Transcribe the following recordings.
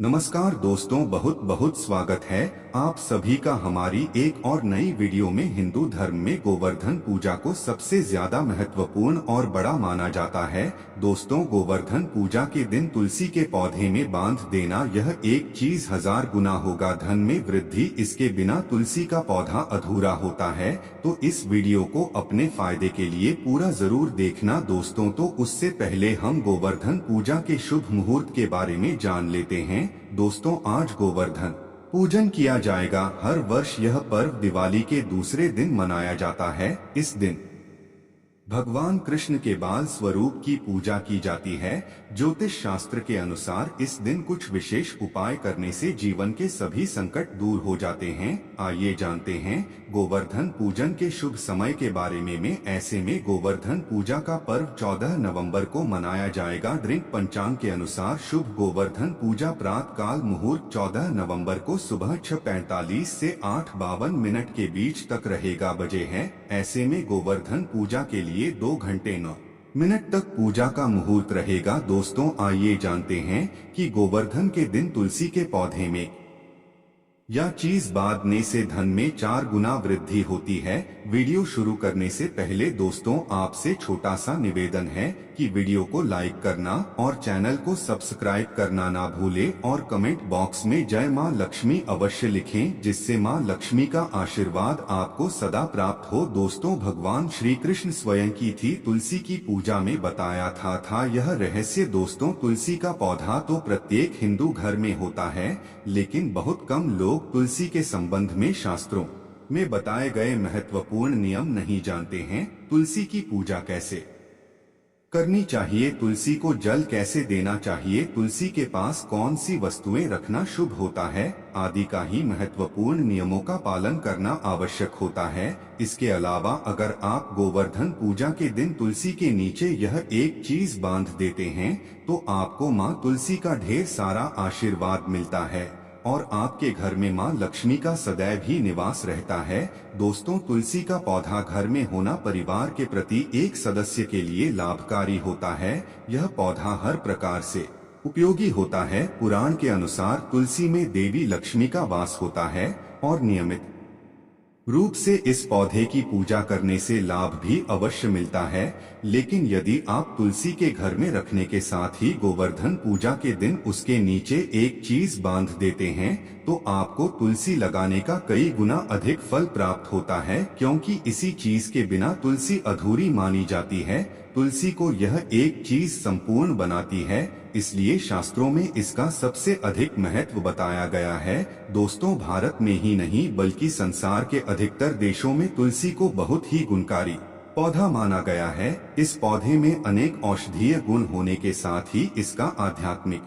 नमस्कार दोस्तों, बहुत बहुत स्वागत है आप सभी का हमारी एक और नई वीडियो में। हिंदू धर्म में गोवर्धन पूजा को सबसे ज्यादा महत्वपूर्ण और बड़ा माना जाता है। दोस्तों, गोवर्धन पूजा के दिन तुलसी के पौधे में बांध देना यह एक चीज 1000 गुना होगा धन में वृद्धि। इसके बिना तुलसी का पौधा अधूरा होता है। तो इस वीडियो को अपने फायदे के लिए पूरा जरूर देखना दोस्तों। तो उससे पहले हम गोवर्धन पूजा के शुभ मुहूर्त के बारे में जान लेते हैं। दोस्तों, आज गोवर्धन पूजन किया जाएगा। हर वर्ष यह पर्व दिवाली के दूसरे दिन मनाया जाता है। इस दिन भगवान कृष्ण के बाल स्वरूप की पूजा की जाती है। ज्योतिष शास्त्र के अनुसार इस दिन कुछ विशेष उपाय करने से जीवन के सभी संकट दूर हो जाते हैं। आइए जानते हैं गोवर्धन पूजन के शुभ समय के बारे में। ऐसे में गोवर्धन पूजा का पर्व 14 नवंबर को मनाया जाएगा। दृढ़ पंचांग के अनुसार शुभ गोवर्धन पूजा प्रातः काल मुहूर्त 14 नवंबर को सुबह 6:45 से 8:52 के बीच तक रहेगा बजे है। ऐसे में गोवर्धन पूजा के लिए 2 घंटे 9 मिनट तक पूजा का मुहूर्त रहेगा। दोस्तों, आइए जानते हैं कि गोवर्धन के दिन तुलसी के पौधे में यह चीज बांधने से धन में 4 गुना वृद्धि होती है। वीडियो शुरू करने से पहले दोस्तों आपसे छोटा सा निवेदन है कि वीडियो को लाइक करना और चैनल को सब्सक्राइब करना ना भूलें और कमेंट बॉक्स में जय मां लक्ष्मी अवश्य लिखें, जिससे मां लक्ष्मी का आशीर्वाद आपको सदा प्राप्त हो। दोस्तों, भगवान श्री कृष्ण स्वयं की थी तुलसी की पूजा में बताया था यह रहस्य। दोस्तों, तुलसी का पौधा तो प्रत्येक हिंदू घर में होता है, लेकिन बहुत कम लोग तुलसी के संबंध में शास्त्रों में बताए गए महत्वपूर्ण नियम नहीं जानते हैं। तुलसी की पूजा कैसे करनी चाहिए, तुलसी को जल कैसे देना चाहिए, तुलसी के पास कौन सी वस्तुएं रखना शुभ होता है आदि का ही महत्वपूर्ण नियमों का पालन करना आवश्यक होता है। इसके अलावा अगर आप गोवर्धन पूजा के दिन तुलसी के नीचे यह एक चीज बांध देते हैं तो आपको मां तुलसी का ढेर सारा आशीर्वाद मिलता है और आपके घर में मां लक्ष्मी का सदैव ही निवास रहता है। दोस्तों, तुलसी का पौधा घर में होना परिवार के प्रति एक सदस्य के लिए लाभकारी होता है। यह पौधा हर प्रकार से उपयोगी होता है। पुराण के अनुसार तुलसी में देवी लक्ष्मी का वास होता है और नियमित रूप से इस पौधे की पूजा करने से लाभ भी अवश्य मिलता है। लेकिन यदि आप तुलसी के घर में रखने के साथ ही गोवर्धन पूजा के दिन उसके नीचे एक चीज बांध देते हैं तो आपको तुलसी लगाने का कई गुना अधिक फल प्राप्त होता है, क्योंकि इसी चीज के बिना तुलसी अधूरी मानी जाती है। तुलसी को यह एक चीज संपूर्ण बनाती है, इसलिए शास्त्रों में इसका सबसे अधिक महत्व बताया गया है। दोस्तों, भारत में ही नहीं बल्कि संसार के अधिकतर देशों में तुलसी को बहुत ही गुणकारी पौधा माना गया है। इस पौधे में अनेक औषधीय गुण होने के साथ ही इसका आध्यात्मिक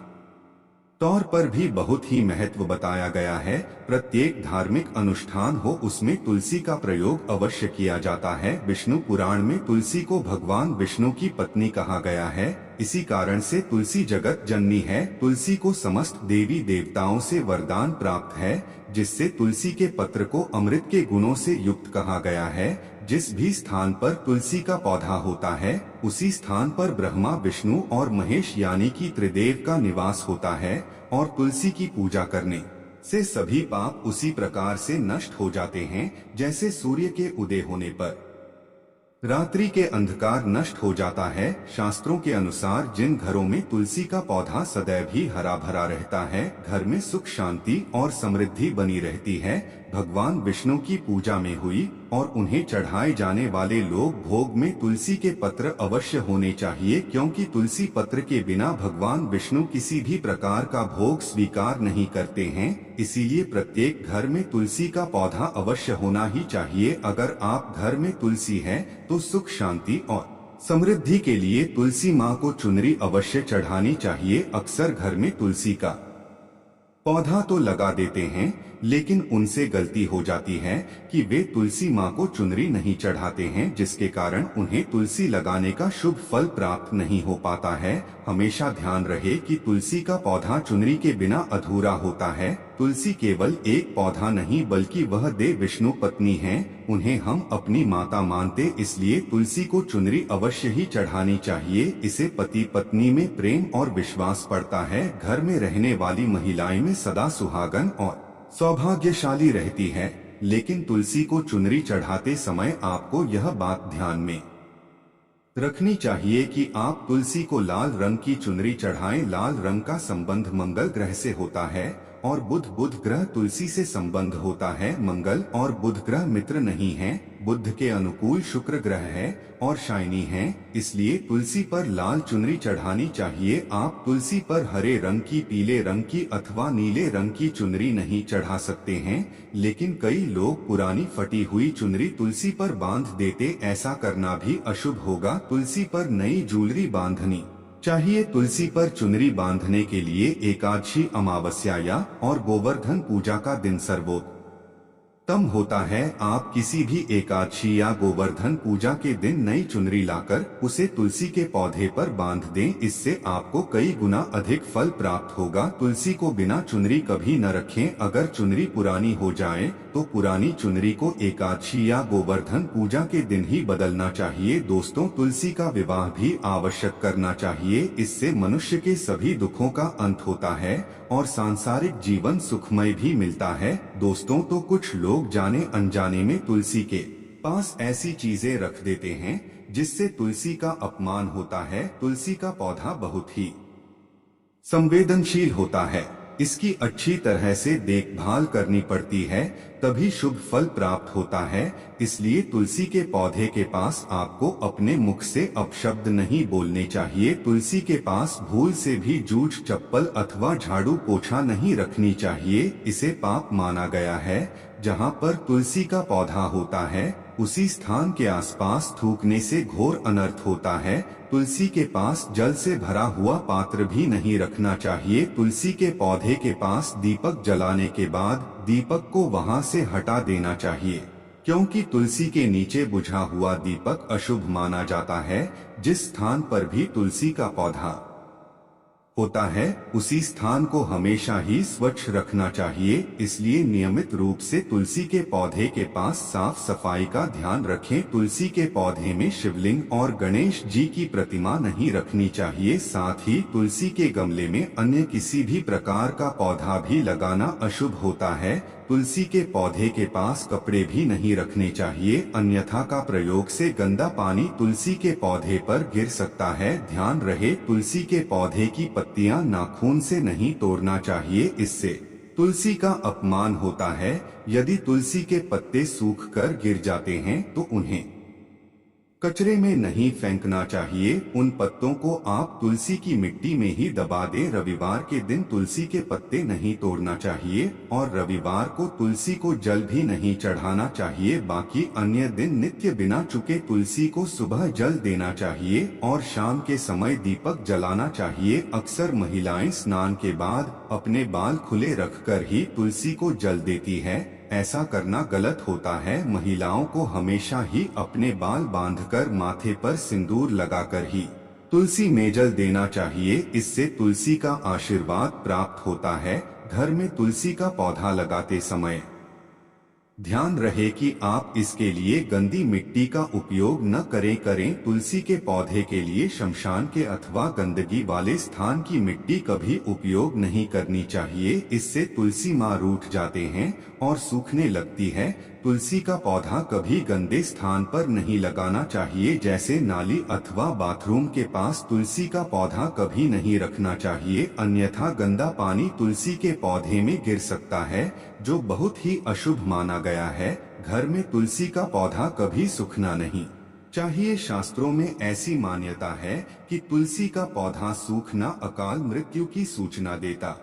तौर पर भी बहुत ही महत्व बताया गया है। प्रत्येक धार्मिक अनुष्ठान हो उसमें तुलसी का प्रयोग अवश्य किया जाता है। विष्णु पुराण में तुलसी को भगवान विष्णु की पत्नी कहा गया है। इसी कारण से तुलसी जगत जननी है। तुलसी को समस्त देवी देवताओं से वरदान प्राप्त है, जिससे तुलसी के पत्र को अमृत के गुणों से युक्त कहा गया है। जिस भी स्थान पर तुलसी का पौधा होता है उसी स्थान पर ब्रह्मा, विष्णु और महेश यानी कि त्रिदेव का निवास होता है और तुलसी की पूजा करने से सभी पाप उसी प्रकार से नष्ट हो जाते हैं जैसे सूर्य के उदय होने पर रात्रि के अंधकार नष्ट हो जाता है। शास्त्रों के अनुसार जिन घरों में तुलसी का पौधा सदैव ही हरा भरा रहता है, घर में सुख शांति और समृद्धि बनी रहती है। भगवान विष्णु की पूजा में हुई और उन्हें चढ़ाए जाने वाले लोग भोग में तुलसी के पत्र अवश्य होने चाहिए, क्योंकि तुलसी पत्र के बिना भगवान विष्णु किसी भी प्रकार का भोग स्वीकार नहीं करते हैं। इसीलिए प्रत्येक घर में तुलसी का पौधा अवश्य होना ही चाहिए। अगर आप घर में तुलसी है तो सुख शांति और समृद्धि के लिए तुलसी माँ को चुनरी अवश्य चढ़ानी चाहिए। अक्सर घर में तुलसी का पौधा तो लगा देते हैं, लेकिन उनसे गलती हो जाती है कि वे तुलसी माँ को चुनरी नहीं चढ़ाते हैं, जिसके कारण उन्हें तुलसी लगाने का शुभ फल प्राप्त नहीं हो पाता है। हमेशा ध्यान रहे कि तुलसी का पौधा चुनरी के बिना अधूरा होता है। तुलसी केवल एक पौधा नहीं बल्कि वह देव विष्णु पत्नी हैं। उन्हें हम अपनी माता मानते, इसलिए तुलसी को चुनरी अवश्य ही चढ़ानी चाहिए। इसे पति पत्नी में प्रेम और विश्वास बढ़ता है। घर में रहने वाली महिलाएं में सदा सुहागन और सौभाग्यशाली रहती है। लेकिन तुलसी को चुनरी चढ़ाते समय आपको यह बात ध्यान में रखनी चाहिए कि आप तुलसी को लाल रंग की चुनरी चढ़ाएं। लाल रंग का संबंध मंगल ग्रह से होता है और बुध ग्रह तुलसी से संबंध होता है। मंगल और बुध ग्रह मित्र नहीं हैं। बुध के अनुकूल शुक्र ग्रह है और शाइनी है, इसलिए तुलसी पर लाल चुनरी चढ़ानी चाहिए। आप तुलसी पर हरे रंग की, पीले रंग की अथवा नीले रंग की चुनरी नहीं चढ़ा सकते हैं। लेकिन कई लोग पुरानी फटी हुई चुनरी तुलसी पर बांध देते, ऐसा करना भी अशुभ होगा। तुलसी पर नई ज्वेलरी बांधनी चाहिए। तुलसी पर चुनरी बांधने के लिए एकादशी, अमावस्या या और गोवर्धन पूजा का दिन सर्वोत्तम होता है। आप किसी भी एकादशी या गोवर्धन पूजा के दिन नई चुनरी लाकर उसे तुलसी के पौधे पर बांध दें। इससे आपको कई गुना अधिक फल प्राप्त होगा। तुलसी को बिना चुनरी कभी न रखें। अगर चुनरी पुरानी हो जाए तो पुरानी चुनरी को एकादशी या गोवर्धन पूजा के दिन ही बदलना चाहिए। दोस्तों, तुलसी का विवाह भी आवश्यक करना चाहिए। इससे मनुष्य के सभी दुखों का अंत होता है और सांसारिक जीवन सुखमय भी मिलता है। दोस्तों, तो कुछ लोग जाने अनजाने में तुलसी के पास ऐसी चीजें रख देते हैं जिससे तुलसी का अपमान होता है। तुलसी का पौधा बहुत ही संवेदनशील होता है। इसकी अच्छी तरह से देखभाल करनी पड़ती है, तभी शुभ फल प्राप्त होता है। इसलिए तुलसी के पौधे के पास आपको अपने मुख से अपशब्द नहीं बोलने चाहिए। तुलसी के पास भूल से भी जूठ, चप्पल अथवा झाड़ू पोछा नहीं रखनी चाहिए। इसे पाप माना गया है। जहाँ पर तुलसी का पौधा होता है उसी स्थान के आसपास थूकने से घोर अनर्थ होता है। तुलसी के पास जल से भरा हुआ पात्र भी नहीं रखना चाहिए। तुलसी के पौधे के पास दीपक जलाने के बाद दीपक को वहां से हटा देना चाहिए, क्योंकि तुलसी के नीचे बुझा हुआ दीपक अशुभ माना जाता है। जिस स्थान पर भी तुलसी का पौधा होता है उसी स्थान को हमेशा ही स्वच्छ रखना चाहिए। इसलिए नियमित रूप से तुलसी के पौधे के पास साफ सफाई का ध्यान रखें। तुलसी के पौधे में शिवलिंग और गणेश जी की प्रतिमा नहीं रखनी चाहिए। साथ ही तुलसी के गमले में अन्य किसी भी प्रकार का पौधा भी लगाना अशुभ होता है। तुलसी के पौधे के पास कपड़े भी नहीं रखने चाहिए, अन्यथा का प्रयोग से गंदा पानी तुलसी के पौधे पर गिर सकता है। ध्यान रहे, तुलसी के पौधे की पत्तियां नाखून से नहीं तोड़ना चाहिए, इससे तुलसी का अपमान होता है। यदि तुलसी के पत्ते सूख कर गिर जाते हैं तो उन्हें कचरे में नहीं फेंकना चाहिए। उन पत्तों को आप तुलसी की मिट्टी में ही दबा दें। रविवार के दिन तुलसी के पत्ते नहीं तोड़ना चाहिए और रविवार को तुलसी को जल भी नहीं चढ़ाना चाहिए। बाकी अन्य दिन नित्य बिना चुके तुलसी को सुबह जल देना चाहिए और शाम के समय दीपक जलाना चाहिए। अक्सर महिलाएं स्नान के बाद अपने बाल खुले रखकर ही तुलसी को जल देती है। ऐसा करना गलत होता है। महिलाओं को हमेशा ही अपने बाल बांधकर माथे पर सिंदूर लगाकर ही तुलसी में जल देना चाहिए। इससे तुलसी का आशीर्वाद प्राप्त होता है। घर में तुलसी का पौधा लगाते समय ध्यान रहे कि आप इसके लिए गंदी मिट्टी का उपयोग न करें। तुलसी के पौधे के लिए शमशान के अथवा गंदगी वाले स्थान की मिट्टी कभी उपयोग नहीं करनी चाहिए। इससे तुलसी माँ रूठ जाते हैं और सूखने लगती है। तुलसी का पौधा कभी गंदे स्थान पर नहीं लगाना चाहिए, जैसे नाली अथवा बाथरूम के पास तुलसी का पौधा कभी नहीं रखना चाहिए, अन्यथा गंदा पानी तुलसी के पौधे में गिर सकता है, जो बहुत ही अशुभ माना गया है। घर में तुलसी का पौधा कभी सूखना नहीं चाहिए। शास्त्रों में ऐसी मान्यता है कि तुलसी का पौधा सूखना अकाल मृत्यु की सूचना देता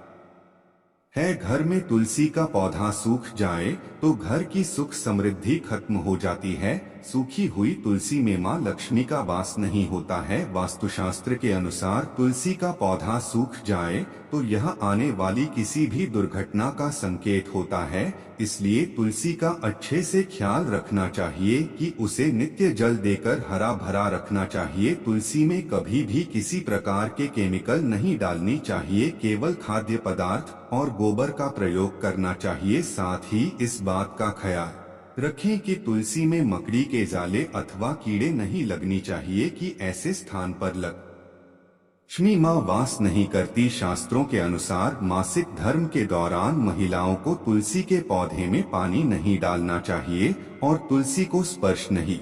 है। घर में तुलसी का पौधा सूख जाए तो घर की सुख समृद्धि खत्म हो जाती है। सूखी हुई तुलसी में माँ लक्ष्मी का वास नहीं होता है। वास्तुशास्त्र के अनुसार तुलसी का पौधा सूख जाए तो यह आने वाली किसी भी दुर्घटना का संकेत होता है। इसलिए तुलसी का अच्छे से ख्याल रखना चाहिए कि उसे नित्य जल देकर हरा भरा रखना चाहिए। तुलसी में कभी भी किसी प्रकार के केमिकल नहीं डालनी चाहिए, केवल खाद्य पदार्थ और गोबर का प्रयोग करना चाहिए। साथ ही इस बात का ख्याल रखें कि तुलसी में मकड़ी के जाले अथवा कीड़े नहीं लगनी चाहिए कि ऐसे स्थान पर लक्ष्मी माँ वास नहीं करती। शास्त्रों के अनुसार मासिक धर्म के दौरान महिलाओं को तुलसी के पौधे में पानी नहीं डालना चाहिए और तुलसी को स्पर्श नहीं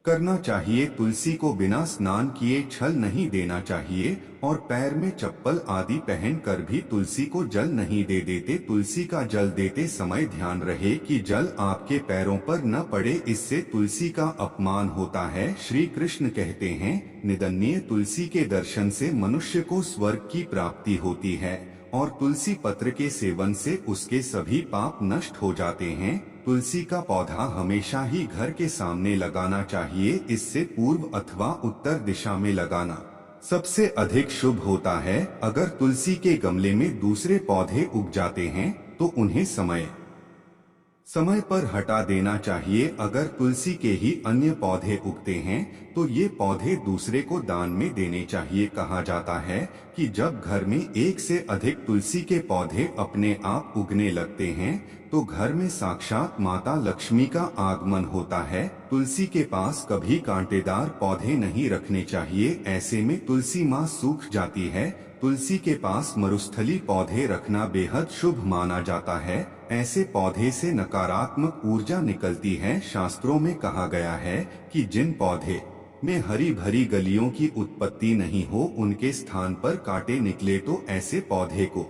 करना चाहिए। तुलसी को बिना स्नान किए छल नहीं देना चाहिए और पैर में चप्पल आदि पहनकर भी तुलसी को जल नहीं दे देते। तुलसी का जल देते समय ध्यान रहे कि जल आपके पैरों पर न पड़े, इससे तुलसी का अपमान होता है। श्री कृष्ण कहते हैं, निंदनीय तुलसी के दर्शन से मनुष्य को स्वर्ग की प्राप्ति होती है और तुलसी पत्र के सेवन से उसके सभी पाप नष्ट हो जाते हैं। तुलसी का पौधा हमेशा ही घर के सामने लगाना चाहिए। इससे पूर्व अथवा उत्तर दिशा में लगाना सबसे अधिक शुभ होता है। अगर तुलसी के गमले में दूसरे पौधे उग जाते हैं तो उन्हें समय समय पर हटा देना चाहिए। अगर तुलसी के ही अन्य पौधे उगते हैं तो ये पौधे दूसरे को दान में देने चाहिए। कहा जाता है कि जब घर में एक से अधिक तुलसी के पौधे अपने आप उगने लगते हैं तो घर में साक्षात माता लक्ष्मी का आगमन होता है। तुलसी के पास कभी कांटेदार पौधे नहीं रखने चाहिए, ऐसे में तुलसी माँ सूख जाती है। तुलसी के पास मरुस्थली पौधे रखना बेहद शुभ माना जाता है। ऐसे पौधे से नकारात्मक ऊर्जा निकलती है। शास्त्रों में कहा गया है कि जिन पौधे में हरी भरी गलियों की उत्पत्ति नहीं हो, उनके स्थान पर कांटे निकले तो ऐसे पौधे को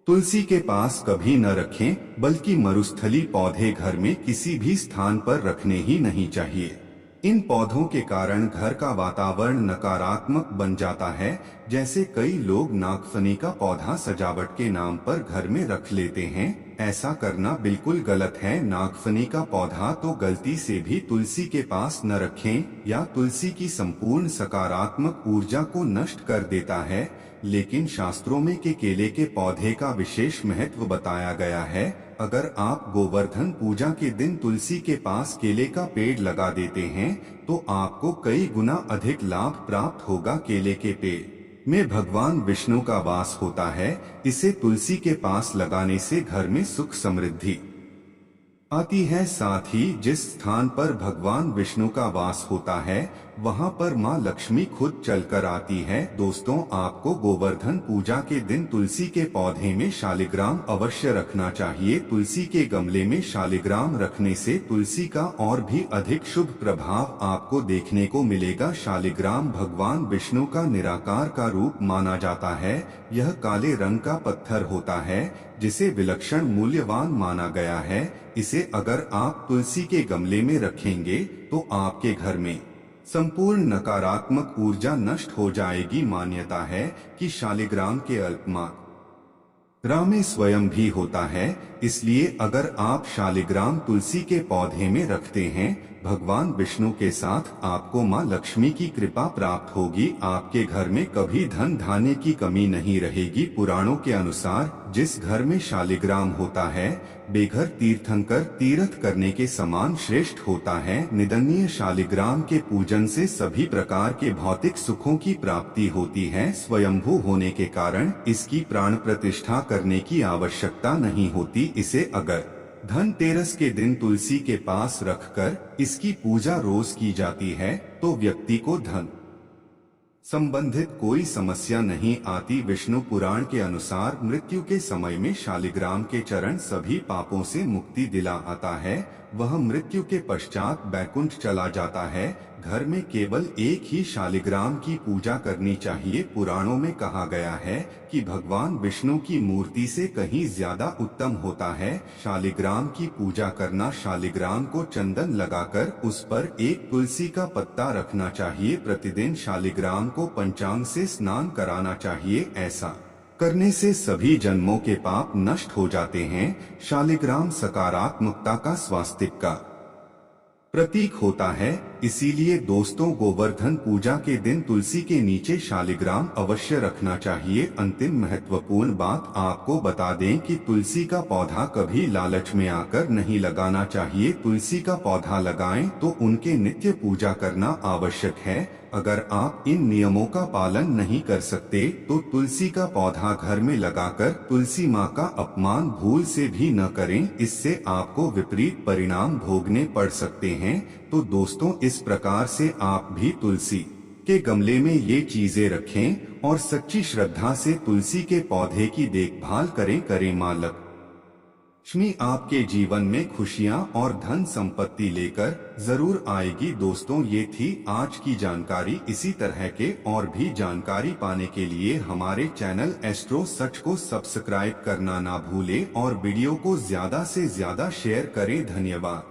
तुलसी के पास कभी न रखें, बल्कि मरुस्थली पौधे घर में किसी भी स्थान पर रखने ही नहीं चाहिए। इन पौधों के कारण घर का वातावरण नकारात्मक बन जाता है। जैसे कई लोग नागफनी का पौधा सजावट के नाम पर घर में रख लेते हैं, ऐसा करना बिल्कुल गलत है। नागफनी का पौधा तो गलती से भी तुलसी के पास न रखें, या तुलसी की संपूर्ण सकारात्मक ऊर्जा को नष्ट कर देता है। लेकिन शास्त्रों में केले के पौधे का विशेष महत्व बताया गया है। अगर आप गोवर्धन पूजा के दिन तुलसी के पास केले का पेड़ लगा देते हैं तो आपको कई गुना अधिक लाभ प्राप्त होगा। केले के पेड़ में भगवान विष्णु का वास होता है। इसे तुलसी के पास लगाने से घर में सुख समृद्धि आती है। साथ ही जिस स्थान पर भगवान विष्णु का वास होता है वहां पर मां लक्ष्मी खुद चलकर आती है। दोस्तों, आपको गोवर्धन पूजा के दिन तुलसी के पौधे में शालिग्राम अवश्य रखना चाहिए। तुलसी के गमले में शालिग्राम रखने से तुलसी का और भी अधिक शुभ प्रभाव आपको देखने को मिलेगा। शालिग्राम भगवान विष्णु का निराकार का रूप माना जाता है। यह काले रंग का पत्थर होता है जिसे विलक्षण मूल्यवान माना गया है। इसे अगर आप तुलसी के गमले में रखेंगे तो आपके घर में संपूर्ण नकारात्मक ऊर्जा नष्ट हो जाएगी। मान्यता है कि शालिग्राम के अल्पमात्रा में स्वयं भी होता है, इसलिए अगर आप शालिग्राम तुलसी के पौधे में रखते हैं, भगवान विष्णु के साथ आपको मां लक्ष्मी की कृपा प्राप्त होगी। आपके घर में कभी धन धान्य की कमी नहीं रहेगी। पुराणों के अनुसार जिस घर में शालिग्राम होता है बेघर तीर्थंकर तीर्थ करने के समान श्रेष्ठ होता है। निंदनीय शालिग्राम के पूजन से सभी प्रकार के भौतिक सुखों की प्राप्ति होती है। स्वयंभू होने के कारण इसकी प्राण प्रतिष्ठा करने की आवश्यकता नहीं होती। इसे अगर धनतेरस के दिन तुलसी के पास रखकर इसकी पूजा रोज की जाती है तो व्यक्ति को धन संबंधित कोई समस्या नहीं आती। विष्णु पुराण के अनुसार मृत्यु के समय में शालिग्राम के चरण सभी पापों से मुक्ति दिला आता है। वह मृत्यु के पश्चात बैकुंठ चला जाता है। घर में केवल एक ही शालिग्राम की पूजा करनी चाहिए। पुराणों में कहा गया है कि भगवान विष्णु की मूर्ति से कहीं ज्यादा उत्तम होता है शालिग्राम की पूजा करना। शालिग्राम को चंदन लगाकर उस पर एक तुलसी का पत्ता रखना चाहिए। प्रतिदिन शालिग्राम को पंचांग से स्नान कराना चाहिए। ऐसा करने से सभी जन्मों के पाप नष्ट हो जाते हैं। शालिग्राम सकारात्मकता का स्वास्तिक का प्रतीक होता है। इसीलिए दोस्तों, गोवर्धन पूजा के दिन तुलसी के नीचे शालिग्राम अवश्य रखना चाहिए। अंतिम महत्वपूर्ण बात आपको बता दें कि तुलसी का पौधा कभी लालच में आकर नहीं लगाना चाहिए। तुलसी का पौधा लगाएं तो उनके नित्य पूजा करना आवश्यक है। अगर आप इन नियमों का पालन नहीं कर सकते तो तुलसी का पौधा घर में लगाकर तुलसी माँ का अपमान भूल से भी न करें, इससे आपको विपरीत परिणाम भोगने पड़ सकते हैं। तो दोस्तों, इस प्रकार से आप भी तुलसी के गमले में ये चीजें रखें और सच्ची श्रद्धा से तुलसी के पौधे की देखभाल करें। माँ लक्ष्मी आपके जीवन में खुशियां और धन संपत्ति लेकर जरूर आएगी। दोस्तों, ये थी आज की जानकारी। इसी तरह के और भी जानकारी पाने के लिए हमारे चैनल एस्ट्रो सच को सब्सक्राइब करना ना भूलें और वीडियो को ज्यादा से ज्यादा शेयर करें। धन्यवाद।